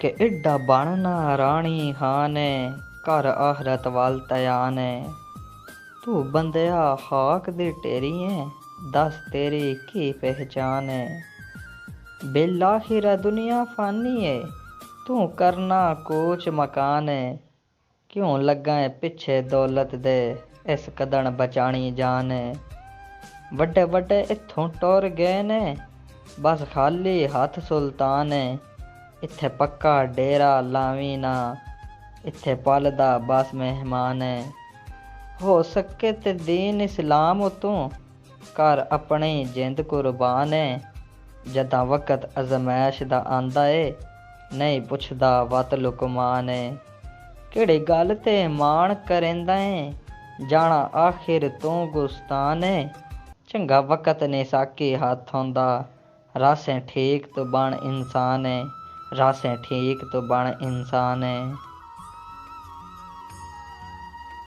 कि इड्डा बनना रानी खाने घर आहरत वाल तयाने। तू बंदया खाक दी टेरी है दस तेरी की पहचान है। बिल आखिर दुनिया फानी है तू करना कोच मकान है। क्यों लगा है पिछे दौलत दे इस कदन बचानी जान है। वड्डे वड्डे इत्थों टुर गए ने बस खाली हथ सुल्तान है। इत्थे पक्का डेरा लावी ना इत्थे पलदा बस मेहमान है। हो सके ते दीन इस्लाम तू कर अपनी जिंद कुर्बान है। जदा वक्त अजमैश दा आंदा है नहीं पुछदा वत लुकमान है। किहड़ी गल ते मान करेंदा है जाना आखिर तू गुस्तान है। चंगा वक्त ने साकी हाथ होंदा रासें ठीक तो बन इंसान है। रासें ठीक तो बन इंसान है।